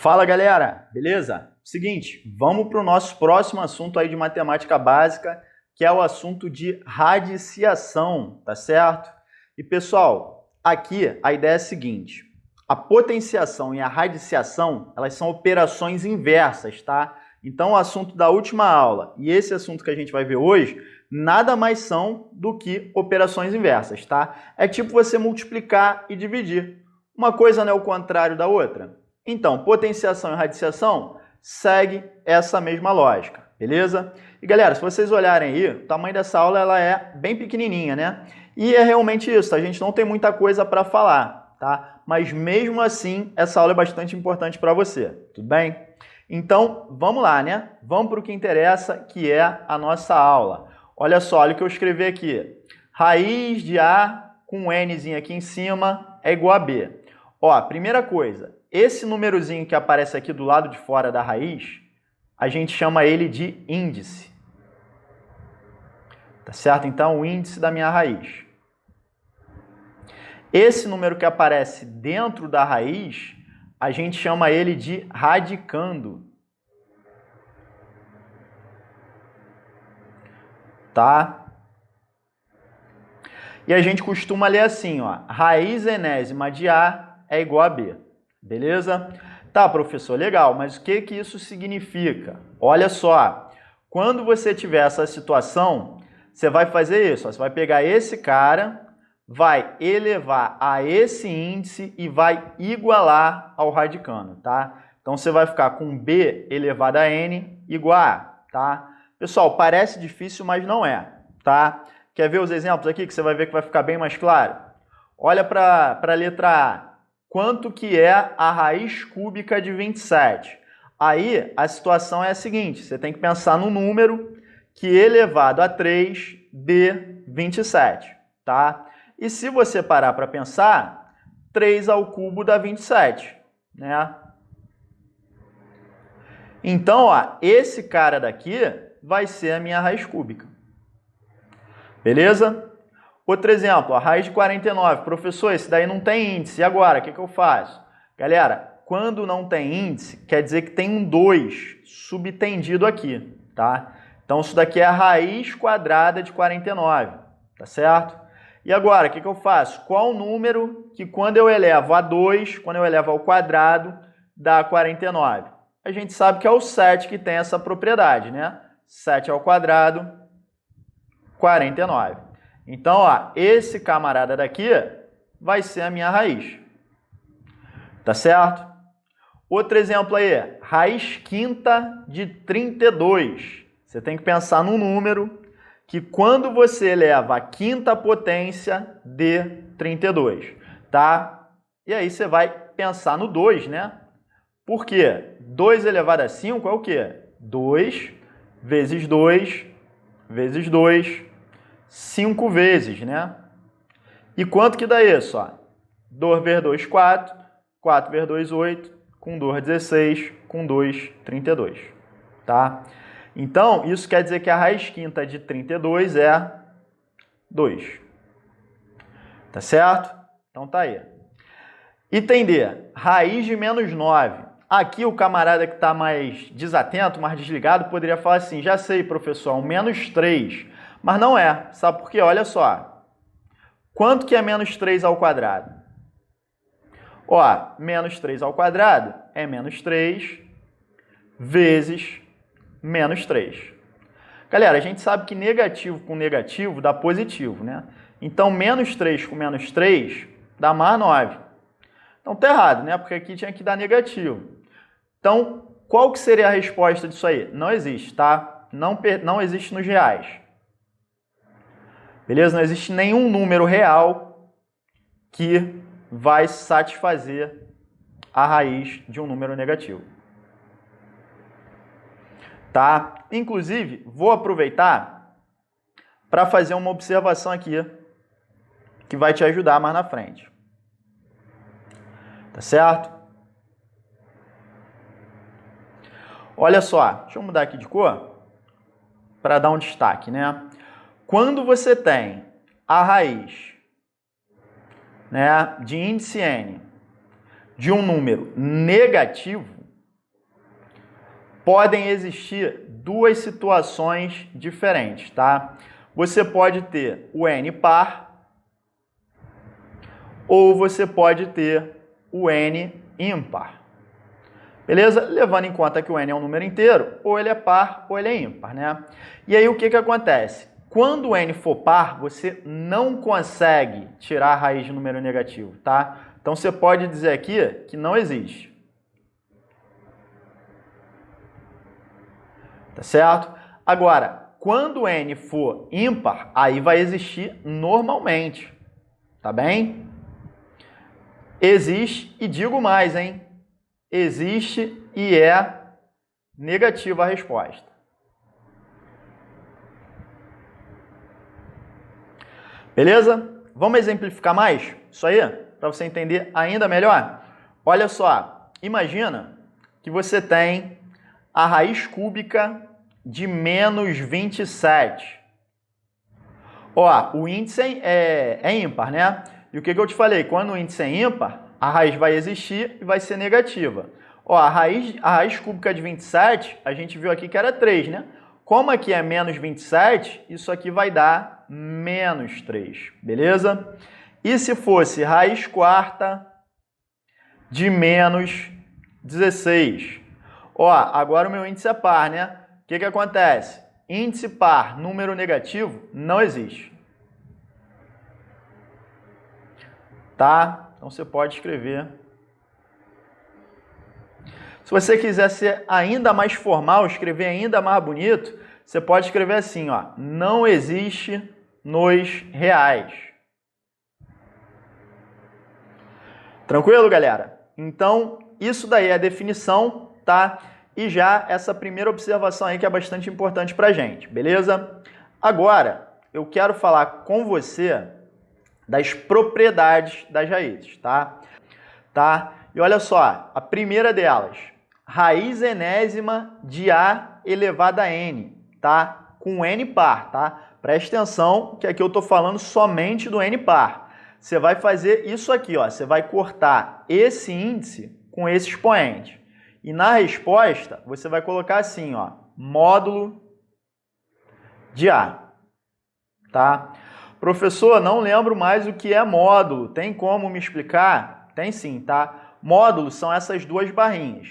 Fala galera, beleza? Seguinte, vamos para o nosso próximo assunto aí de matemática básica, que é o assunto de radiciação, tá certo? E pessoal, aqui a ideia é a seguinte, a potenciação e a radiciação, elas são operações inversas, tá? Então o assunto da última aula e esse assunto que a gente vai ver hoje, nada mais são do que operações inversas, tá? É tipo você multiplicar e dividir. Uma coisa não é o contrário da outra. Então, potenciação e radiciação segue essa mesma lógica, beleza? E galera, se vocês olharem aí, o tamanho dessa aula ela é bem pequenininha, né? E é realmente isso, a gente não tem muita coisa para falar, tá? Mas mesmo assim, essa aula é bastante importante para você, tudo bem? Então, vamos lá, né? Vamos para o que interessa, que é a nossa aula. Olha só, olha o que eu escrevi aqui. Raiz de A com um Nzinho aqui em cima é igual a B. Ó, primeira coisa, esse númerozinho que aparece aqui do lado de fora da raiz, a gente chama ele de índice. Tá certo? Então, o índice da minha raiz. Esse número que aparece dentro da raiz, a gente chama ele de radicando. Tá? E a gente costuma ler assim, ó, raiz enésima de A é igual a B. Beleza? Tá, professor, legal, mas o que que isso significa? Olha só, quando você tiver essa situação, você vai fazer isso, ó, você vai pegar esse cara, vai elevar a esse índice e vai igualar ao radicando, tá? Então, você vai ficar com B elevado a N igual a A, tá? Pessoal, parece difícil, mas não é, tá? Quer ver os exemplos aqui que você vai ver que vai ficar bem mais claro? Olha para a letra A. Quanto que é a raiz cúbica de 27? Aí, a situação é a seguinte, você tem que pensar no número que elevado a 3 dê 27, tá? E se você parar para pensar, 3 ao cubo dá 27, né? Então, ó, esse cara daqui vai ser a minha raiz cúbica. Beleza? Outro exemplo, a raiz de 49. Professor, esse daí não tem índice. E agora, o que eu faço? Galera, quando não tem índice, quer dizer que tem um 2 subtendido aqui, tá? Então, isso daqui é a raiz quadrada de 49, tá certo? E agora, o que eu faço? Qual o número que quando eu elevo a 2, quando eu elevo ao quadrado, dá 49? A gente sabe que é o 7 que tem essa propriedade, né? 7 ao quadrado, 49. Então, ó, esse camarada daqui vai ser a minha raiz. Tá certo? Outro exemplo aí, raiz quinta de 32. Você tem que pensar num número que quando você eleva a quinta potência dê 32, tá? E aí você vai pensar no 2, né? Por quê? 2 elevado a 5 é o quê? 2 vezes 2 vezes 2, 5 vezes, né? E quanto que dá isso? Ó? 2 vezes 2, 4. 4 vezes 2, 8. Com 2, 16. Com 2, 32. Tá? Então, isso quer dizer que a raiz quinta de 32 é 2. Tá certo? Então, tá aí. Item D. Raiz de menos 9. Aqui, o camarada que está mais desatento, mais desligado, poderia falar assim, já sei, professor, um menos 3. Mas não é. Sabe por quê? Olha só. Quanto que é menos 3 ao quadrado? Ó, menos 3 ao quadrado é menos 3 vezes menos 3. Galera, a gente sabe que negativo com negativo dá positivo, né? Então, menos 3 com menos 3 dá mais 9. Então, tá errado, né? Porque aqui tinha que dar negativo. Então, qual que seria a resposta disso aí? Não existe, tá? Não existe nos reais. Beleza? Não existe nenhum número real que vai satisfazer a raiz de um número negativo. Tá? Inclusive, vou aproveitar para fazer uma observação aqui que vai te ajudar mais na frente. Tá certo? Olha só, deixa eu mudar aqui de cor para dar um destaque, né? Quando você tem a raiz, né, de índice n de um número negativo, podem existir duas situações diferentes, tá? Você pode ter o N par ou você pode ter o N ímpar. Beleza? Levando em conta que o N é um número inteiro, ou ele é par ou ele é ímpar, né? E aí o que acontece? Quando o N for par, você não consegue tirar a raiz de número negativo, tá? Então você pode dizer aqui que não existe. Tá certo? Agora, quando o N for ímpar, aí vai existir normalmente. Tá bem? Existe, e digo mais, hein? Existe e é negativa a resposta. Beleza? Vamos exemplificar mais isso aí? Para você entender ainda melhor? Olha só, imagina que você tem a raiz cúbica de menos 27. Ó, o índice é ímpar, né? E o que eu te falei? Quando o índice é ímpar, a raiz vai existir e vai ser negativa. Ó, a raiz cúbica de 27, a gente viu aqui que era 3, né? Como aqui é menos 27, isso aqui vai dar menos 3, beleza? E se fosse raiz quarta de menos 16? Ó, agora o meu índice é par, né? O que acontece? Índice par, número negativo, não existe. Tá? Então você pode escrever. Se você quiser ser ainda mais formal, escrever ainda mais bonito, você pode escrever assim, ó, não existe nos reais. Tranquilo, galera? Então, isso daí é a definição, tá? E já essa primeira observação aí que é bastante importante pra gente, beleza? Agora, eu quero falar com você das propriedades das raízes, tá? E olha só, a primeira delas, raiz enésima de A elevado a N, tá? Com N par, tá? Presta atenção que aqui eu tô falando somente do N par. Você vai fazer isso aqui, ó. Você vai cortar esse índice com esse expoente. E na resposta, você vai colocar assim, ó, módulo de A, tá? Professor, não lembro mais o que é módulo. Tem como me explicar? Tem sim, tá? Módulos são essas duas barrinhas.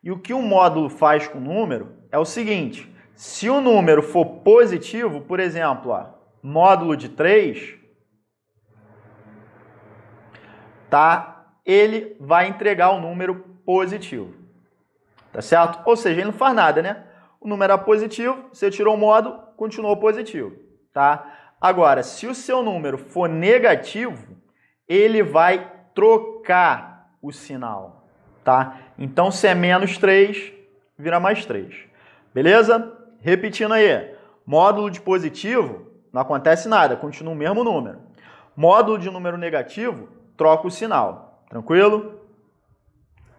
E o que um módulo faz com o número é o seguinte, se o número for positivo, por exemplo, ó, módulo de 3, tá? Ele vai entregar o número positivo. Tá certo? Ou seja, ele não faz nada, né? O número é positivo, você tirou o módulo, continuou positivo, tá? Agora, se o seu número for negativo, ele vai trocar o sinal, tá? Então, se é menos 3, vira mais 3. Beleza? Repetindo aí. Módulo de positivo, não acontece nada, continua o mesmo número. Módulo de número negativo, troca o sinal. Tranquilo?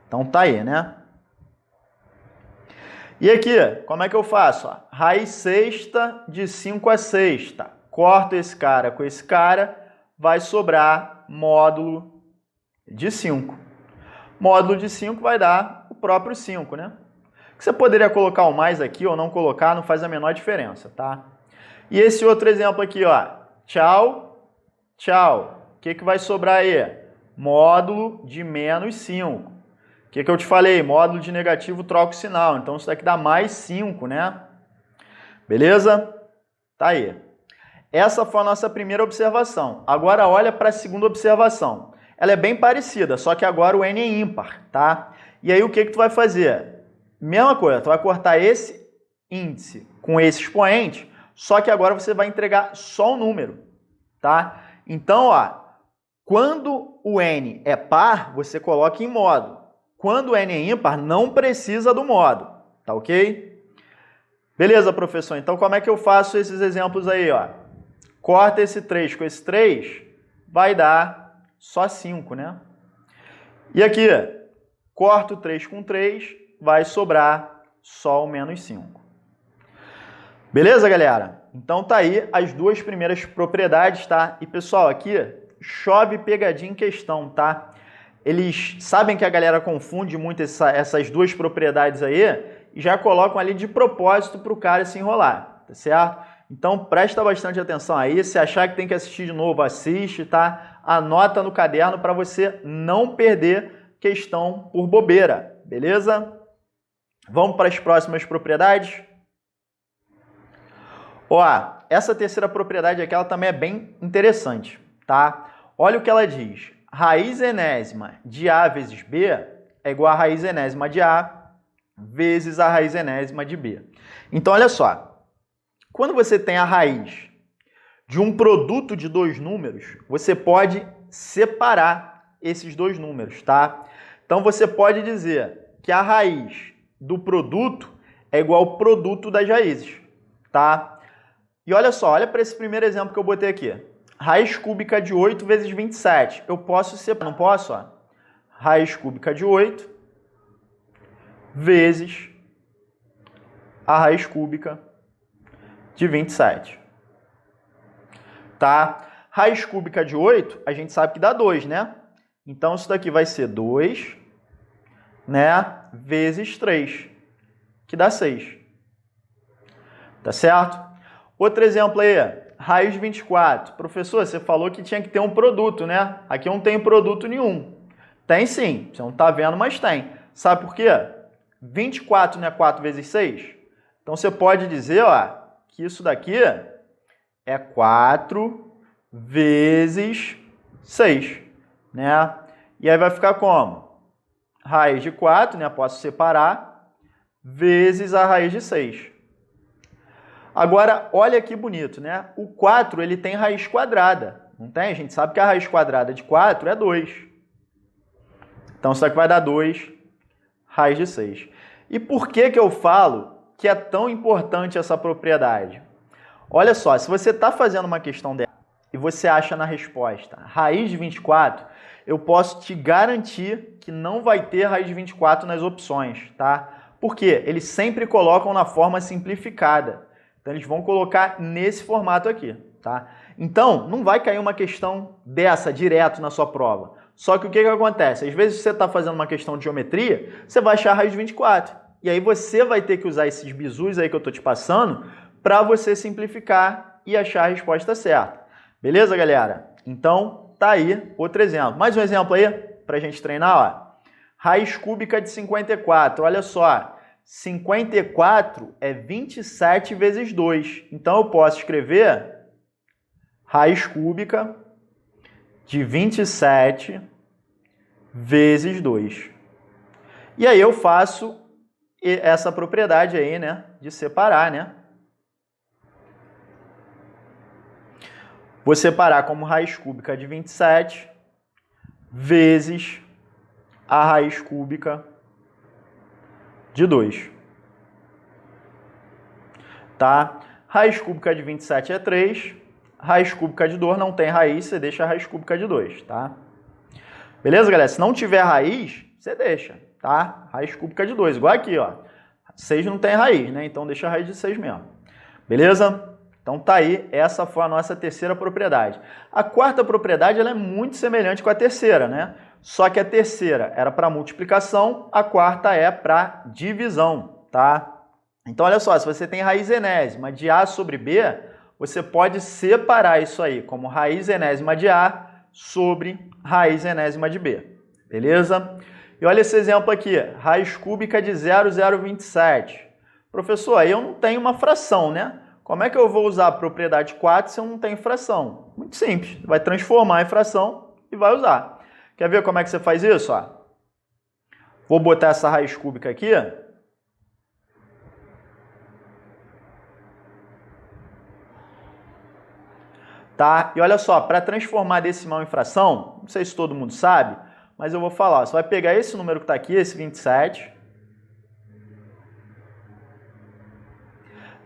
Então, tá aí, né? E aqui, como é que eu faço? Ó, raiz sexta de 5 a sexta. Corto esse cara com esse cara, vai sobrar módulo de 5. Módulo de 5 vai dar o próprio 5, né? Você poderia colocar o mais aqui ou não colocar, não faz a menor diferença, tá? E esse outro exemplo aqui, ó. Tchau, tchau. O que vai sobrar aí? Módulo de menos 5. O que eu te falei? Módulo de negativo troca o sinal. Então, isso daqui dá mais 5, né? Beleza? Tá aí. Essa foi a nossa primeira observação. Agora, olha para a segunda observação. Ela é bem parecida, só que agora o N é ímpar, tá? E aí, o que tu vai fazer? Mesma coisa, tu vai cortar esse índice com esse expoente, só que agora você vai entregar só o número, tá? Então, ó, quando o N é par, você coloca em módulo. Quando o N é ímpar, não precisa do módulo, tá ok? Beleza, professor? Então, como é que eu faço esses exemplos aí, ó? Corta esse 3 com esse 3, vai dar só 5, né? E aqui, corto 3 com 3, vai sobrar só o menos 5. Beleza, galera? Então, tá aí as duas primeiras propriedades, tá? E, pessoal, aqui, chove pegadinha em questão, tá? Eles sabem que a galera confunde muito essas duas propriedades aí e já colocam ali de propósito para o cara se enrolar, tá certo? Então presta bastante atenção aí, se achar que tem que assistir de novo, assiste, tá? Anota no caderno para você não perder questão por bobeira, beleza? Vamos para as próximas propriedades? Ó, essa terceira propriedade aqui, ela também é bem interessante, tá? Olha o que ela diz. Raiz enésima de A vezes B é igual a raiz enésima de A vezes a raiz enésima de B. Então, olha só. Quando você tem a raiz de um produto de dois números, você pode separar esses dois números, tá? Então, você pode dizer que a raiz do produto é igual ao produto das raízes, tá? E olha só, olha para esse primeiro exemplo que eu botei aqui. Raiz cúbica de 8 vezes 27. Eu posso separar, não posso? Ó? Raiz cúbica de 8 vezes a raiz cúbica de 27. Tá? Raiz cúbica de 8, a gente sabe que dá 2, né? Então, isso daqui vai ser 2, né? Vezes 3, que dá 6. Tá certo? Outro exemplo aí, raiz de 24. Professor, você falou que tinha que ter um produto, né? Aqui eu não tenho produto nenhum. Tem sim, você não está vendo, mas tem. Sabe por quê? 24 não é 4 vezes 6? Então você pode dizer, ó, que isso daqui é 4 vezes 6, né? E aí vai ficar como? Raiz de 4, né? Posso separar, vezes a raiz de 6. Agora, olha que bonito, né? O 4, ele tem raiz quadrada, não tem? A gente sabe que a raiz quadrada de 4 é 2. Então, isso aqui vai dar 2, raiz de 6. E por que que eu falo que é tão importante essa propriedade? Olha só, se você está fazendo uma questão dessa e você acha na resposta raiz de 24, eu posso te garantir que não vai ter raiz de 24 nas opções, tá? Por quê? Eles sempre colocam na forma simplificada. Então, eles vão colocar nesse formato aqui, tá? Então, não vai cair uma questão dessa direto na sua prova. Só que o que acontece? Às vezes você está fazendo uma questão de geometria, você vai achar a raiz de 24. E aí você vai ter que usar esses bizus aí que eu estou te passando para você simplificar e achar a resposta certa. Beleza, galera? Então, tá aí outro exemplo. Mais um exemplo aí para a gente treinar, ó. Raiz cúbica de 54. Olha só. 54 é 27 vezes 2. Então, eu posso escrever raiz cúbica de 27 vezes 2. E aí eu faço essa propriedade aí, né, de separar, né? Vou separar como raiz cúbica de 27 vezes a raiz cúbica de 2. Tá? Raiz cúbica de 27 é 3. Raiz cúbica de 2 não tem raiz, você deixa a raiz cúbica de 2, tá? Beleza, galera? Se não tiver raiz, você deixa, tá? Raiz cúbica de 2, igual aqui, ó. 6 não tem raiz, né? Então deixa a raiz de 6 mesmo. Beleza? Então tá aí, essa foi a nossa terceira propriedade. A quarta propriedade, ela é muito semelhante com a terceira, né? Só que a terceira era para multiplicação, a quarta é para divisão, tá? Então, olha só, se você tem raiz enésima de A sobre B, você pode separar isso aí como raiz enésima de A sobre raiz enésima de B, beleza? E olha esse exemplo aqui, raiz cúbica de 0,027. Professor, aí eu não tenho uma fração, né? Como é que eu vou usar a propriedade 4 se eu não tenho fração? Muito simples, vai transformar em fração e vai usar. Quer ver como é que você faz isso? Ó? Vou botar essa raiz cúbica aqui. Tá? E olha só, para transformar decimal em fração, não sei se todo mundo sabe, mas eu vou falar. Você vai pegar esse número que está aqui, esse 27.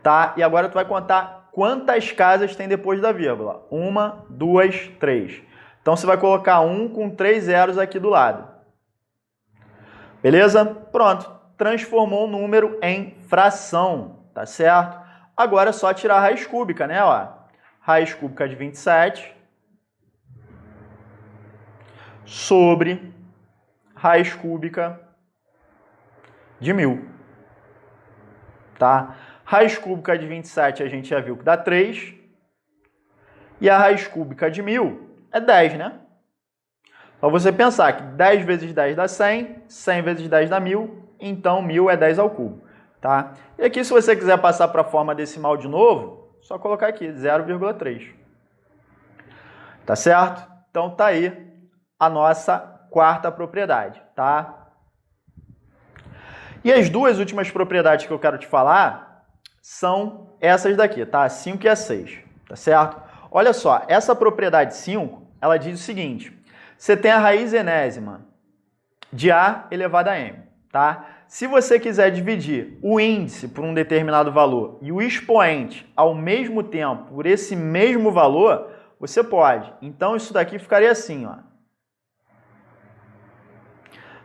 Tá? E agora tu vai contar quantas casas tem depois da vírgula. 1, 2, 3. Então, você vai colocar 1 com 3 zeros aqui do lado. Beleza? Pronto. Transformou o número em fração, tá certo? Agora é só tirar a raiz cúbica, né? Ó, raiz cúbica de 27 sobre raiz cúbica de 1000. tá? Raiz cúbica de 27 a gente já viu que dá 3. E a raiz cúbica de 1000 é 10, né? Só você pensar que 10 vezes 10 dá 100, 100 vezes 10 dá 1000, então 1000 é 10 ao cubo, tá? E aqui, se você quiser passar para a forma decimal de novo, só colocar aqui 0,3. Tá certo? Então tá aí a nossa quarta propriedade, tá? E as duas últimas propriedades que eu quero te falar são essas daqui, tá? A 5 e a 6, tá certo? Olha só, essa propriedade 5, ela diz o seguinte: você tem a raiz enésima de A elevado a M, tá? Se você quiser dividir o índice por um determinado valor e o expoente ao mesmo tempo por esse mesmo valor, você pode. Então, isso daqui ficaria assim, ó.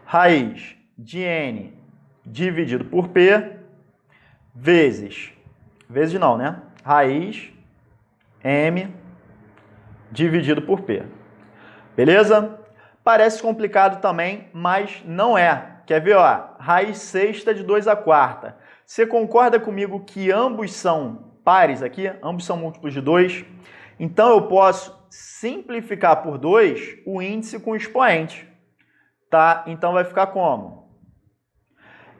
Raiz de N dividido por P vezes não, né? Raiz M dividido por P. Beleza? Parece complicado também, mas não é. Quer ver, ó? Raiz sexta de 2 à quarta. Você concorda comigo que ambos são pares aqui? Ambos são múltiplos de 2? Então, eu posso simplificar por 2 o índice com o expoente. Tá? Então, vai ficar como?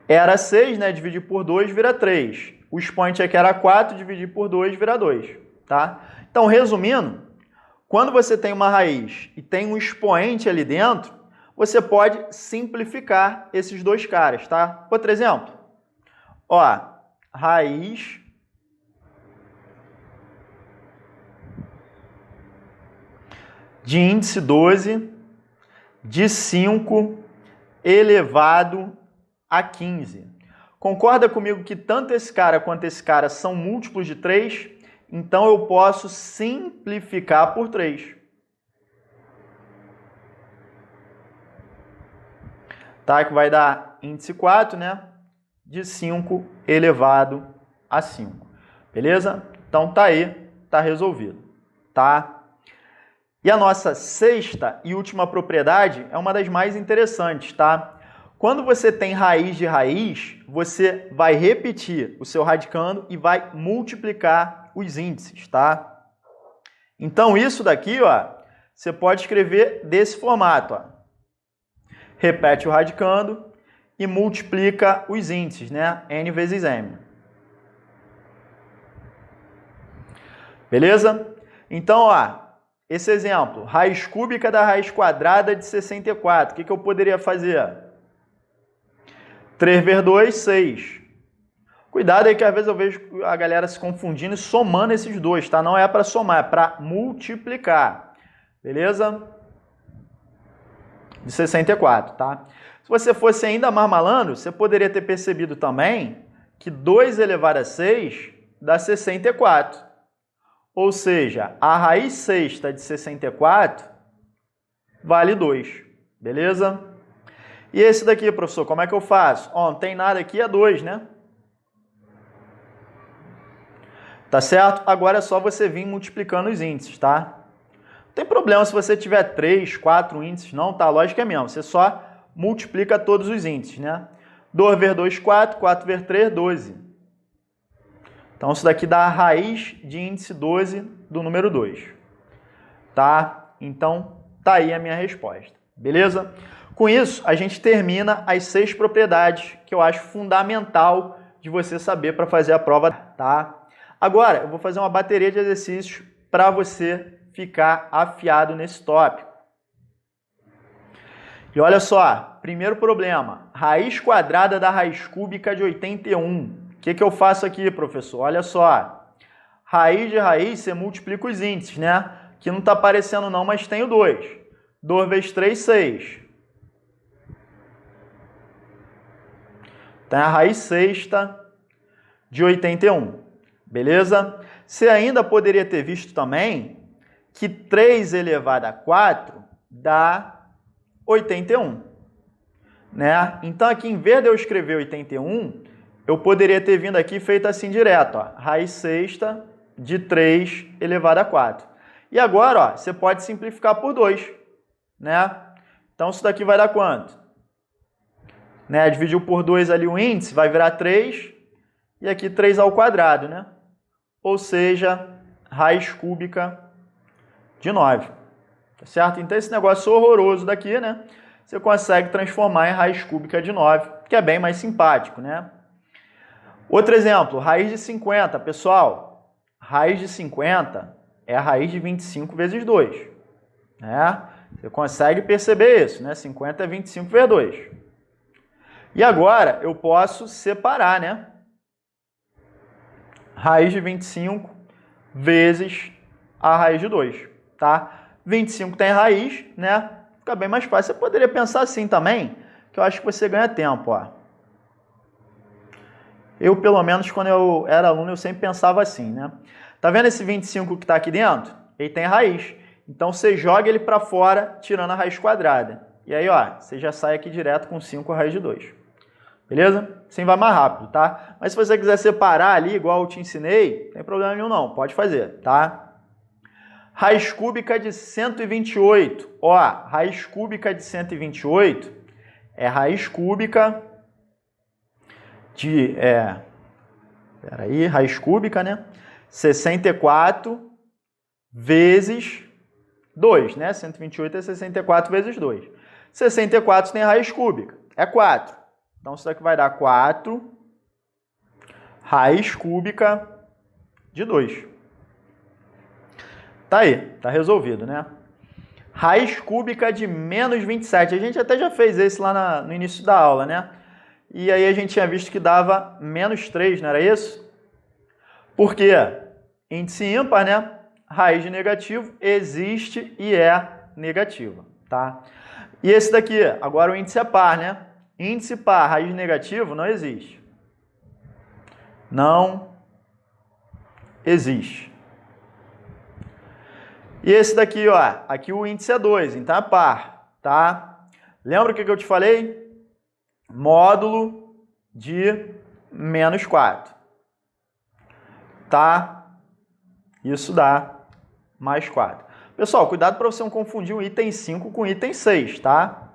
Era 6, né? Dividir por 2 vira 3. O expoente aqui era 4, dividir por 2 vira 2. Tá? Então, resumindo, quando você tem uma raiz e tem um expoente ali dentro, você pode simplificar esses dois caras, tá? Outro exemplo. Ó, raiz de índice 12 de 5 elevado a 15. Concorda comigo que tanto esse cara quanto esse cara são múltiplos de 3? Então, eu posso simplificar por 3. Tá? Que vai dar índice 4, né? De 5 elevado a 5. Beleza? Então, tá aí. Tá resolvido. Tá? E a nossa sexta e última propriedade é uma das mais interessantes, tá? Quando você tem raiz de raiz, você vai repetir o seu radicando e vai multiplicar os índices, tá? Então, isso daqui, ó, você pode escrever desse formato, ó. Repete o radicando e multiplica os índices, né? N vezes M. Beleza? Então, ó, esse exemplo, raiz cúbica da raiz quadrada de 64. O que eu poderia fazer? 3 vezes 2, 6. Cuidado aí que às vezes eu vejo a galera se confundindo e somando esses dois, tá? Não é para somar, é para multiplicar. Beleza? De 64, tá? Se você fosse ainda mais malandro, você poderia ter percebido também que 2 elevado a 6 dá 64. Ou seja, a raiz sexta de 64 vale 2. Beleza? E esse daqui, professor, como é que eu faço? Ó, não tem nada aqui, é 2, né? Tá certo? Agora é só você vir multiplicando os índices, tá? Não tem problema se você tiver 3, 4 índices, não, tá? A lógica é mesmo. Você só multiplica todos os índices, né? 2 vezes 2, 4. 4 vezes 3, 12. Então, isso daqui dá a raiz de índice 12 do número 2. Tá? Então, tá aí a minha resposta. Beleza? Com isso, a gente termina as 6 propriedades que eu acho fundamental de você saber para fazer a prova, tá? Agora, eu vou fazer uma bateria de exercícios para você ficar afiado nesse tópico. E olha só, primeiro problema, raiz quadrada da raiz cúbica de 81. O que eu faço aqui, professor? Olha só, raiz de raiz, você multiplica os índices, né? Que não está aparecendo não, mas tem o 2. 2 vezes 3, 6. Tem a raiz sexta de 81. Beleza? Você ainda poderia ter visto também que 3 elevado a 4 dá 81. Né? Então, aqui, em vez de eu escrever 81, eu poderia ter vindo aqui e feito assim direto. Ó, raiz sexta de 3 elevado a 4. E agora, ó, você pode simplificar por 2. Né? Então, isso daqui vai dar quanto? Né? Dividiu por 2 ali o índice, vai virar 3. e aqui 3 ao quadrado, né? Ou seja, raiz cúbica de 9. Tá certo? Então esse negócio horroroso daqui, né? Você consegue transformar em raiz cúbica de 9, que é bem mais simpático, né? Outro exemplo, raiz de 50. Pessoal, raiz de 50 é a raiz de 25 vezes 2. Né? Você consegue perceber isso, né? 50 é 25 vezes 2. E agora eu posso separar, né? Raiz de 25 vezes a raiz de 2, tá? 25 tem raiz, né? Fica bem mais fácil. Você poderia pensar assim também, que eu acho que você ganha tempo, ó. Eu, pelo menos, quando eu era aluno, eu sempre pensava assim, né? Tá vendo esse 25 que tá aqui dentro? Ele tem raiz. Então, você joga ele para fora, tirando a raiz quadrada. E aí, ó, você já sai aqui direto com 5 raiz de 2. Beleza? Assim vai mais rápido, tá? Mas se você quiser separar ali, igual eu te ensinei, não tem problema nenhum não, pode fazer, tá? Raiz cúbica de 128. Ó, raiz cúbica de 128 é raiz cúbica de... Peraí, raiz cúbica, né? 64 vezes 2, né? 128 é 64 vezes 2. 64 tem raiz cúbica, é 4. Então, isso daqui vai dar 4 raiz cúbica de 2. Tá aí, tá resolvido, né? Raiz cúbica de menos 27. A gente até já fez esse lá no início da aula, né? E aí a gente tinha visto que dava menos 3, não era isso? Por quê? Índice ímpar, né? Raiz de negativo existe e é negativa, tá? E esse daqui, agora o índice é par, né? Índice par, raiz de negativo, não existe. Não existe. E esse daqui, ó, aqui o índice é 2, então é par, tá? Lembra o que eu te falei? Módulo de menos 4. Tá? Isso dá mais 4. Pessoal, cuidado para você não confundir o item 5 com o item 6, tá?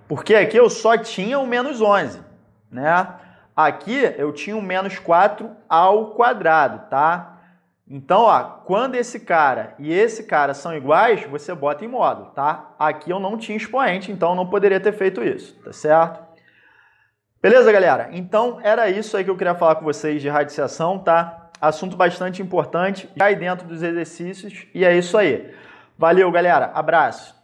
Porque aqui eu só tinha o menos 11, né? Aqui eu tinha o menos 4 ao quadrado, tá? Então, ó, quando esse cara e esse cara são iguais, você bota em módulo, tá? Aqui eu não tinha expoente, então eu não poderia ter feito isso, tá certo? Beleza, galera? Então, era isso aí que eu queria falar com vocês de radiciação, tá? Assunto bastante importante, já aí dentro dos exercícios, e é isso aí. Valeu, galera. Abraço.